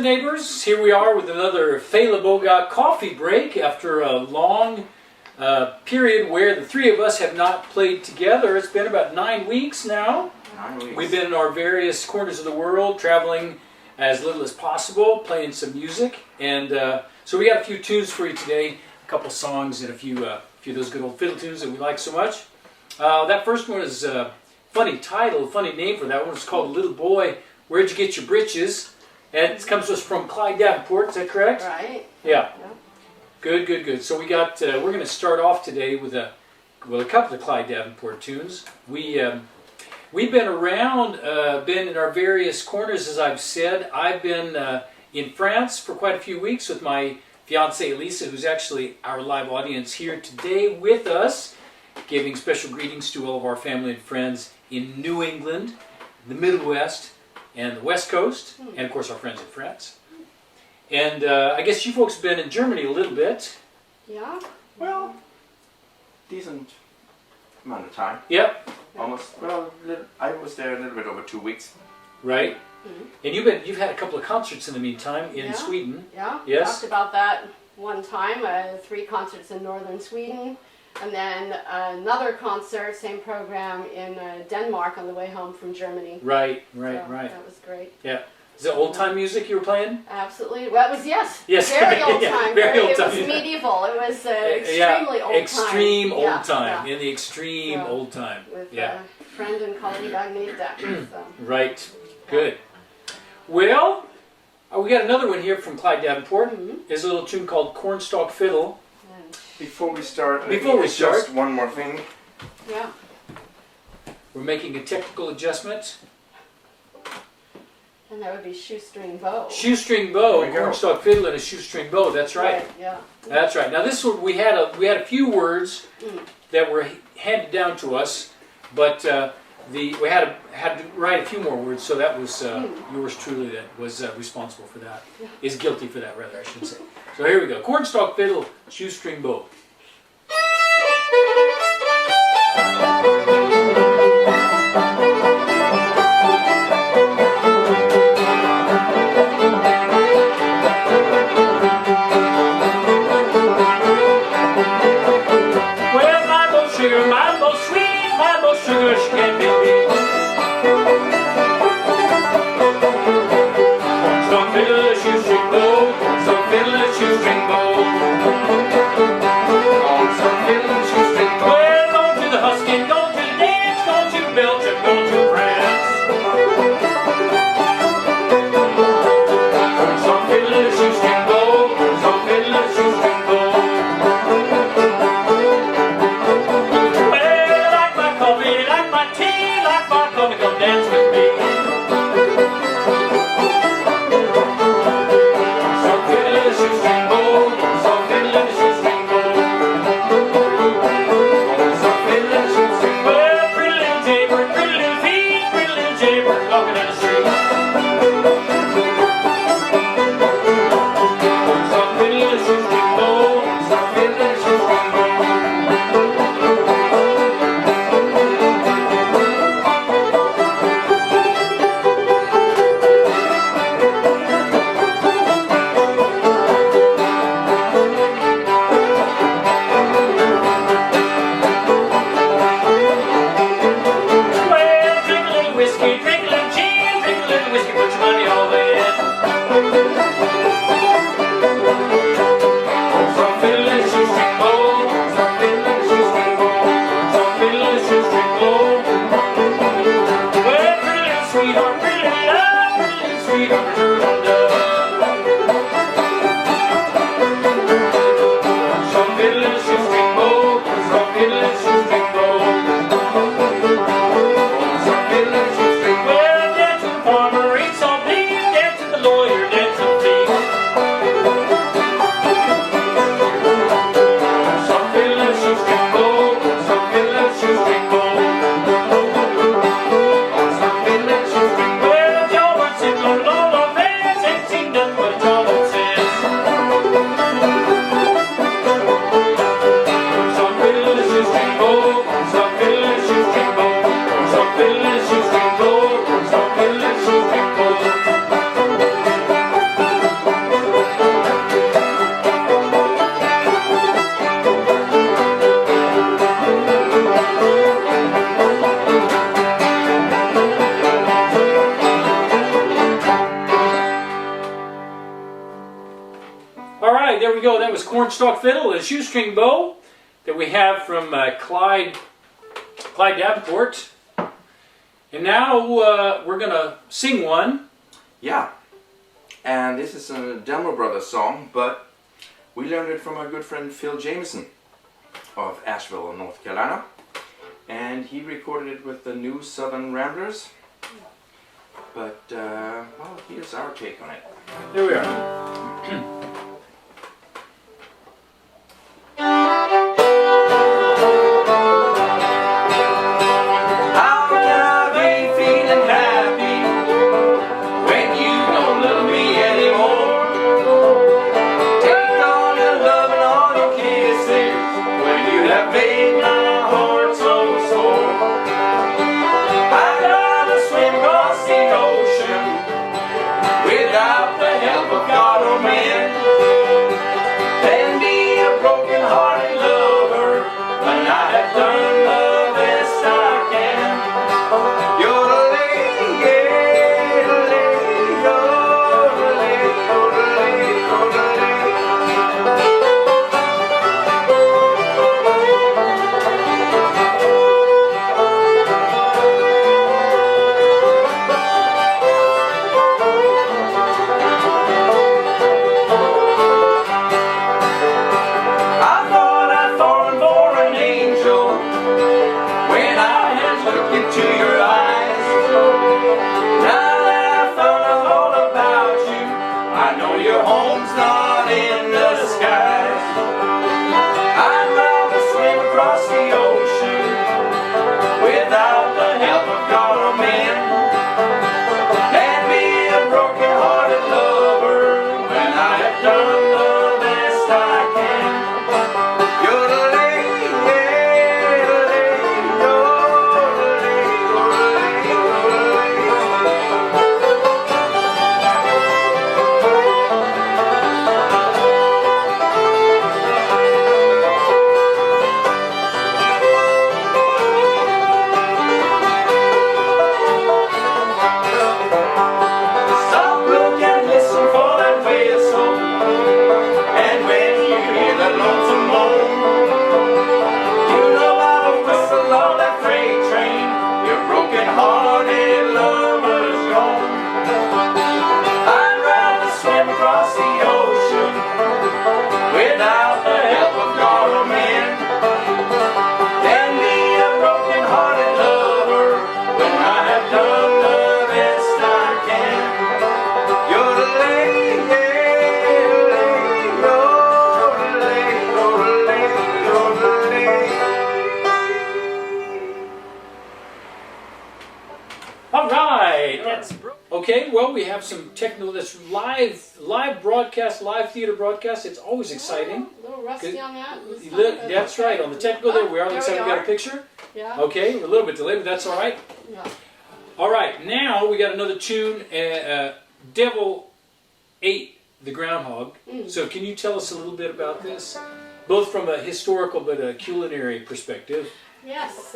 neighbors. Here we are with another Feleboga coffee break after a long period where the three of us have not played together. It's been about 9 weeks now. 9 weeks. We've been in our various corners of the world, traveling as little as possible, playing some music. And so we got a few tunes for you today, a couple songs and a few of those good old fiddle tunes that we like so much. That first one is a funny title, funny name for that one. It's called Little Boy, Where'd You Get Your Britches? And it comes to us from Clyde Davenport, is that correct? Right. Yeah. Good, good, good. So we got, we're going to start off today with a couple of Clyde Davenport tunes. We've been around, been in our various corners, as I've said. I've been in France for quite a few weeks with my fiancée Elisa, who's actually our live audience here today with us, giving special greetings to all of our family and friends in New England, the Midwest, and the West Coast, and of course our friends in France. And I guess you folks have been in Germany a little bit. Yeah. Well, decent amount of time. Yep. Almost. Well, I was there a little bit over 2 weeks. Right. Mm-hmm. And you've had a couple of concerts in the meantime in Yeah. Sweden. Yeah. Yes. Talked about that one time. 3 concerts in northern Sweden, and then another concert, same program in Denmark on the way home from Germany. Right. So Right. That was great. Yeah. Is it old time music you were playing? Absolutely. Well, it was Yes. very old Yeah, time. very old it time, was yeah. medieval. It was extremely old time. Extreme old Yeah, time. yeah. In the extreme So, old time. With Yeah. friend and colleague Agneta. So. Right. Good. Well, we got another one here from Clyde Davenport. Mhm. There's a little tune called Cornstalk Fiddle. And, Before we start, Just one more thing. yeah. We're making a technical adjustment. And that would be Shoestring Bow. Shoestring bow, There we go. cornstalk fiddle, and a shoestring bow. That's right. Yeah. That's right. Now this one we had a few words that were handed down to us, but we had to write a few more words. So that was yours truly that was responsible for that. Is guilty for that, rather, I should say. So here we go. Cornstalk fiddle, shoestring bow. My most sweet, my most sugar she can be. Cornstalk fiddle, shoestring bow, cornstalk fiddle, shoestring bow. Cornstalk fiddle, shoestring bow. We're going to the husking, going to the dance, going to Belgium, going to France. Cornstalk fiddle, shoestring bow, cornstalk fiddle, shoestring bow. Come dance with me. Some fiddle, shoestring bow, some fiddle, shoestring bow. Some fiddle, shoestring bow. Well, pretty little jaybird, pretty little feet, pretty little jaybird walking down the street. Some fiddle, shoestring bow, some fiddle, shoestring bow. Well, George, it's a long, long, long, we go. That was Cornstalk Fiddle, a shoestring bow that we have from Clyde Davenport. And now we're going to sing one. Yeah. And this is a Delmore Brothers song, but we learned it from our good friend Phil Jamison of Asheville, North Carolina. And he recorded it with the New Southern Ramblers. But, well, here's our take on it. Here we are. Okay, well, we have some technical, this live broadcast, live theater broadcast. It's always exciting. A little rusty on that. That's right. On the technical there, we are. Looks like we got a picture. Yeah. Okay, we're a little bit delayed, but that's all right. Yeah. All right, now we got another tune. Devil ate the groundhog. So can you tell us a little bit about this? Both from a historical but a culinary perspective. Yes.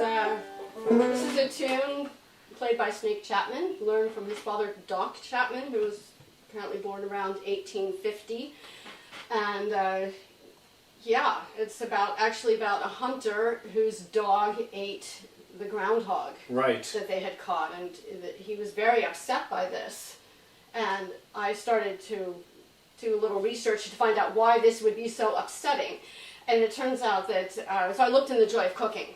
This is a tune played by Snake Chapman, learned from his father Doc Chapman, who was apparently born around 1850. And yeah, it's actually about a hunter whose dog ate the groundhog that they had caught, and he was very upset by this. And I started to do a little research to find out why this would be so upsetting. And it turns out that, so I looked in the Joy of Cooking.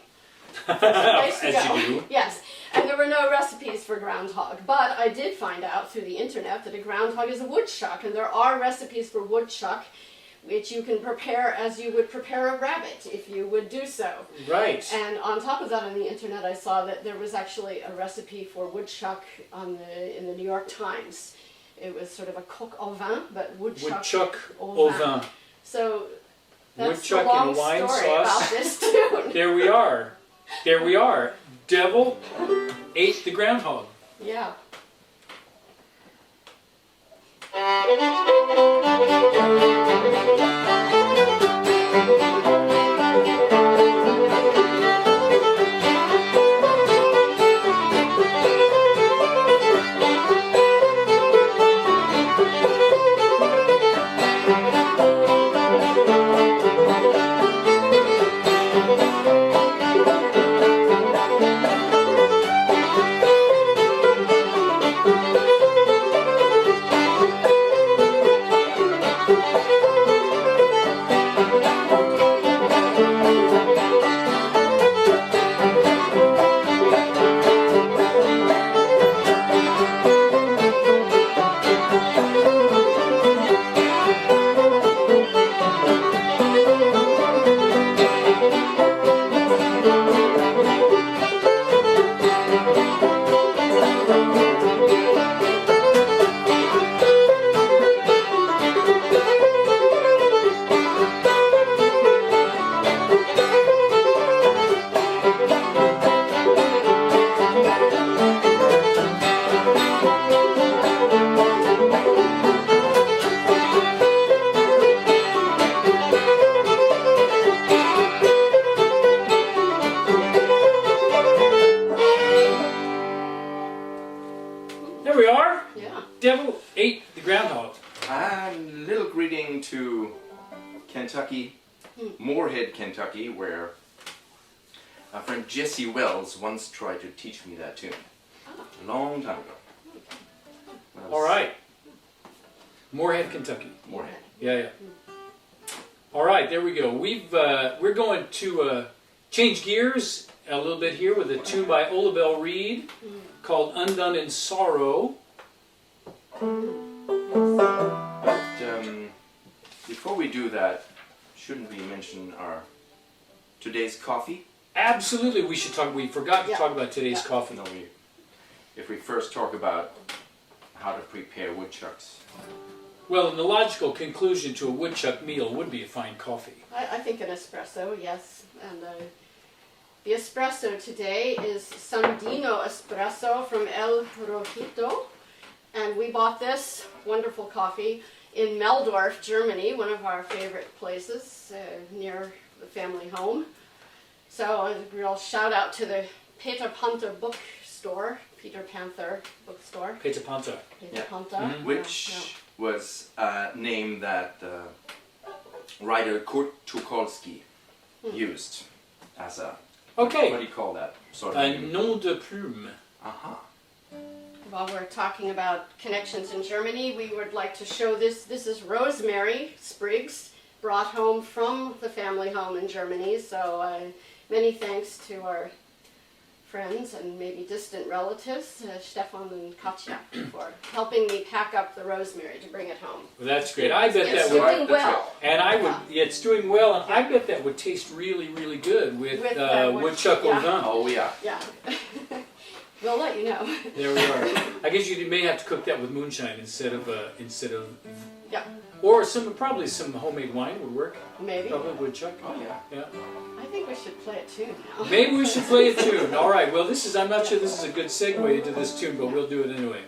As you do. Yes, and there were no recipes for groundhog, but I did find out through the internet that a groundhog is a woodchuck, and there are recipes for woodchuck which you can prepare as you would prepare a rabbit if you would do so. Right. And on top of that, on the internet, I saw that there was actually a recipe for woodchuck in the New York Times. It was sort of a coq au vin, but woodchuck au vin. So that's woodchuck the long and wine story sauce. about this tune. There we are. There we are. Devil ate the groundhog. Yeah. There we are. Yeah. Devil ate the groundhog. And little greeting to Kentucky, Moorhead, Kentucky, where our friend Jesse Wells once tried to teach me that tune. A long time ago. When I was- All right. Moorhead, Kentucky. Moorhead. Yeah. All right, there we go. We're going to change gears a little bit here with a tune by Olabelle Reed called "Undone in Sorrow." But before we do that, shouldn't we mention our today's coffee? Absolutely, we should talk. We forgot to Yeah. talk about today's Yeah. coffee. No, if we first talk about how to prepare woodchucks. Well, and the logical conclusion to a woodchuck meal would be a fine coffee. I think an espresso, yes. And the espresso today is Sandino Espresso from El Rojito. And we bought this wonderful coffee in Meldorf, Germany, one of our favorite places near the family home. So a real shout out to the Peter Panther bookstore, Peter Panther bookstore. Peter Panther. Peter Yeah. Panther. Mhm. Which was a name that writer Kurt Tucholsky used as a, what do Okay. you call that? Sort of Un name? nom de plume. Uh-huh. While we're talking about connections in Germany, we would like to show this. This is rosemary sprigs brought home from the family home in Germany. So many thanks to our friends and maybe distant relatives, Stefan and Katja, for helping me pack up the rosemary to bring it home. Well, that's great. I bet It's that would, doing That's well. and I would. Yeah, it's doing well, and I bet that would taste really, really good with With, woodchuck au yeah. vin. Oh, yeah. Yeah. We'll let you know. There we are. I guess you may have to cook that with moonshine instead of Yeah, or probably some homemade wine would work. maybe. Probably woodchuck. Oh, yeah. Yeah. I think we should play a tune now. Maybe we should play a tune. All right. Well, I'm not sure this is a good segue into this tune, but we'll do it anyway.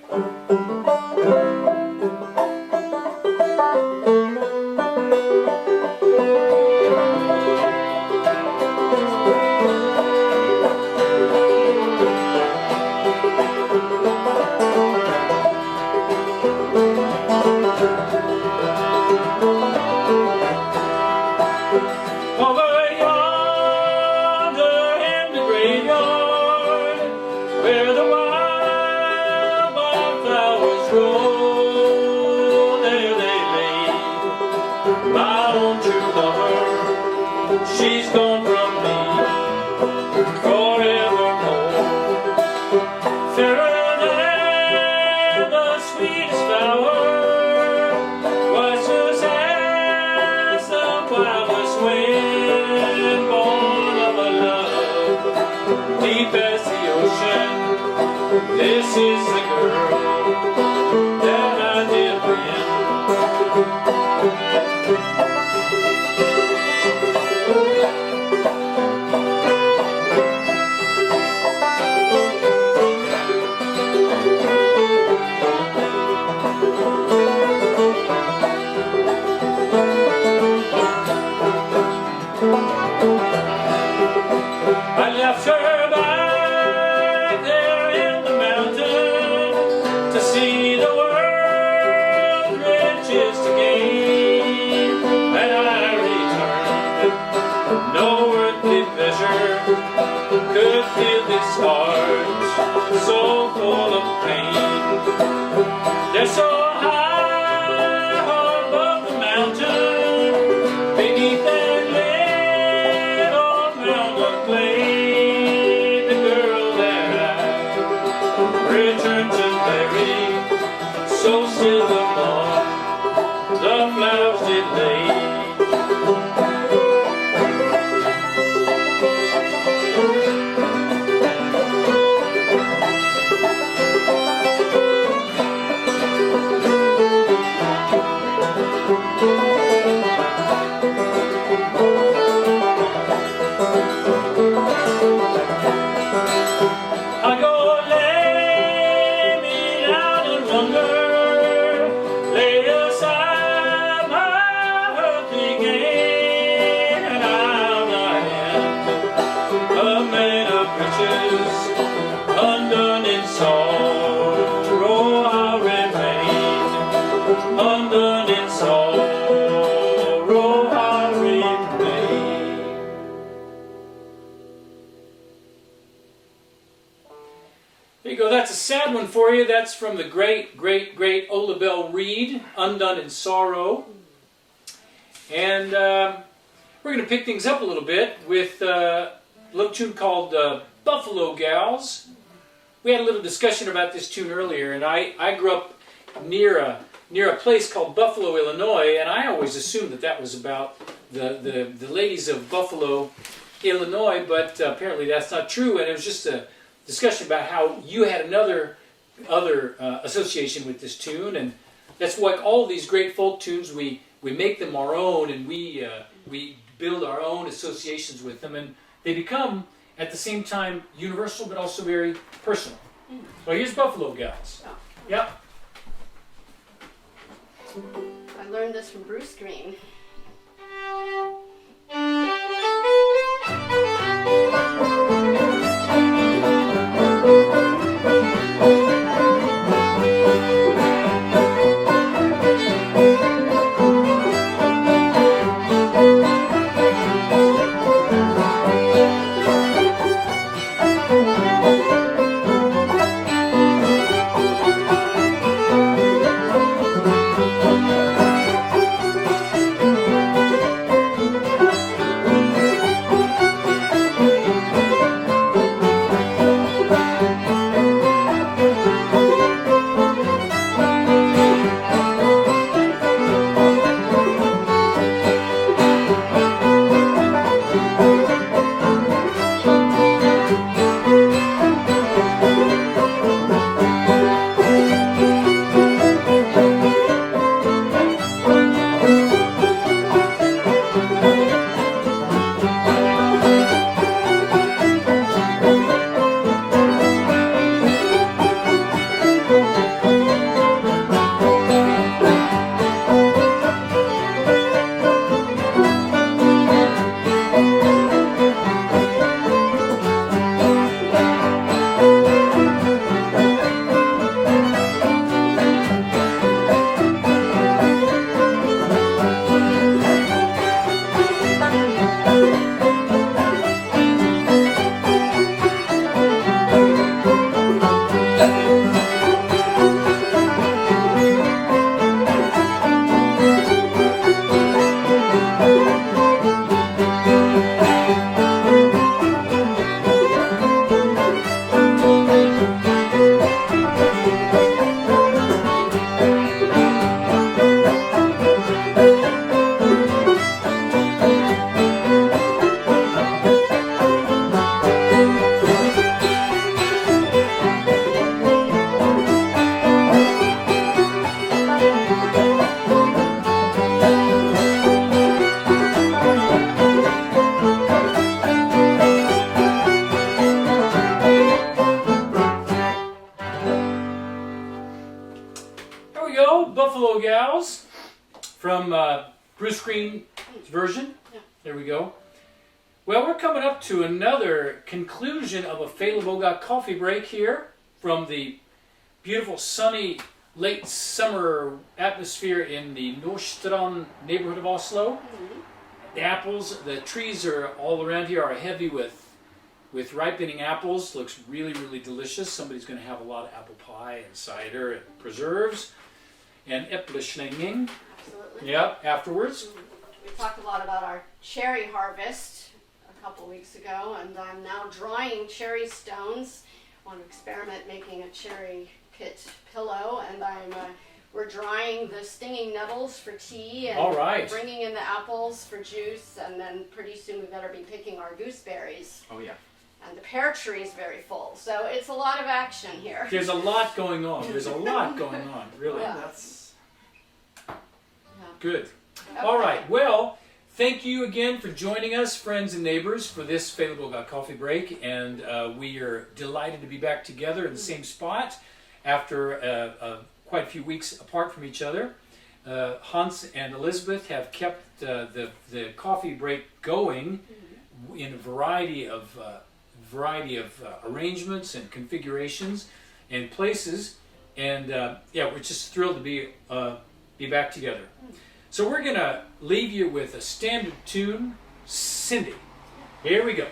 Over yonder in the graveyard, where the wild flowers grow, there they lay. My own true lover, she's gone from me forevermore. Fairer than the sweetest flower was Suzanne, the wildest wind, born of a love deep as the ocean. This is the girl that I did win. I left her back there in the mountain to see the world riches to gain. And I returned, no earthly pleasure could fill this heart so full of pain. They're so high above the mountain, beneath that little mound of clay, the girl that I returned to marry, so still among the flowers did lay. I go lay me down and wonder, lay aside my earthly gain, and I'm not in a man of riches, undone in sorrow. for you. That's from the great, great, great Ola Belle Reed, Undone in Sorrow. And we're going to pick things up a little bit with a little tune called Buffalo Gals. We had a little discussion about this tune earlier, and I grew up near a place called Buffalo, Illinois, and I always assumed that was about the ladies of Buffalo, Illinois, but apparently that's not true, and it was just a discussion about how you had other association with this tune, and that's why all these great folk tunes, we make them our own, and we build our own associations with them, and they become, at the same time, universal, but also very personal. So here's Buffalo Gals. Oh. Yep. I learned this from Bruce Greene. Buffalo Gals from Bruce Greene's version. Yeah. There we go. Well, we're coming up to another conclusion of a Feleboga coffee break here from the beautiful sunny late summer atmosphere in the Nordstrand neighborhood of Oslo. Mm-hmm. The apples, the trees are all around here are heavy with ripening apples. Looks really, really delicious. Somebody's going to have a lot of apple pie and cider and preserves and äppelslinging. Absolutely. Yep, afterwards. We talked a lot about our cherry harvest a couple weeks ago, and I'm now drying cherry stones. I want to experiment making a cherry pit pillow, and we're drying the stinging nettles for tea, and All right. bringing in the apples for juice, and then pretty soon we better be picking our gooseberries. Oh yeah. And the pear tree is very full, so it's a lot of action here. There's a lot going on. There's a lot going on, really. Yeah. That's Good. Okay. All right. Well, thank you again for joining us, friends and neighbors, for this Feleboga coffee break. And we are delighted to be back together in the same spot after quite a few weeks apart from each other. Hans and Elizabeth have kept the coffee break going in a variety of arrangements and configurations and places. And yeah, we're just thrilled to be back together. So we're going to leave you with a standard tune, Cindy. Here we go.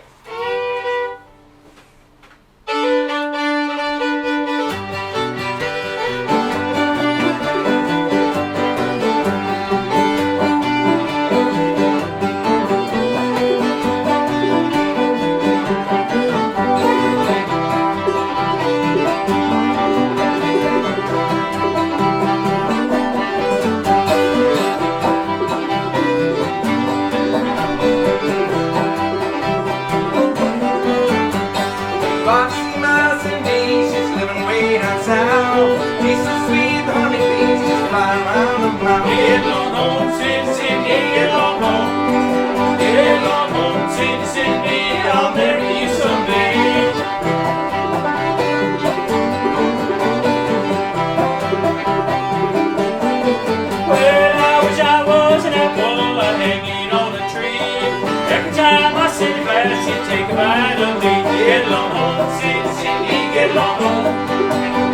Get along home, Cindy, Cindy, get along home.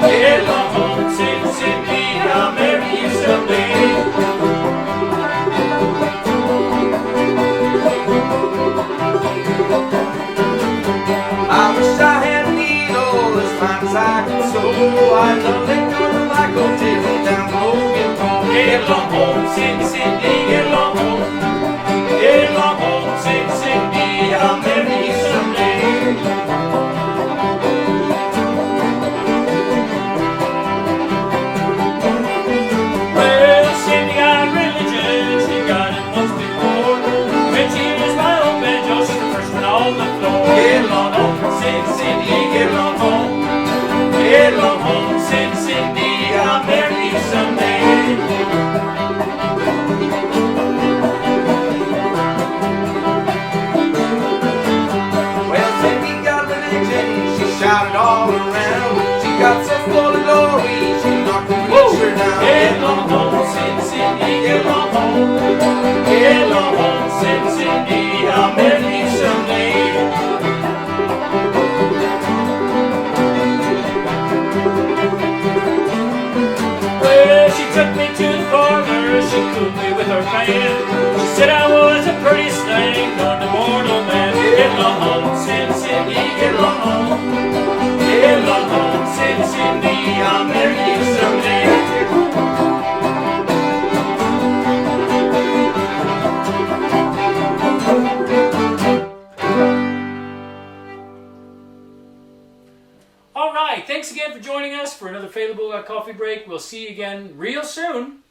Get along home, Cindy, Cindy, I'll marry you someday. I wish I had a needle as fine as I could sew. I'd love to go to my hotel down Logan Home. Get along home, Cindy, Cindy, get along home. Get along home, Cindy, Cindy, I'll marry you someday. Well, Cindy got religion, she got it once before. When she was my old banjo, she's the first one on the floor. Get along home, Cindy, Cindy, get along home. Get along home, Cindy, Cindy, I'll marry you someday. Well, Cindy got religion, she shouted all around. She got so full of glory, she knocked the preacher down. Get along home, Cindy, Cindy, get along home. Get along home, Cindy, Cindy, I'll marry you someday. Well, she took me to the parlor, she cooled me with her fan. She said I was a pretty snake, known to mortal man. Get along home, Cindy, Cindy, get along home. Get along home, Cindy, Cindy, I'll marry you someday. All right, thanks again for joining us for another Feleboga Coffee Break. We'll see you again real soon.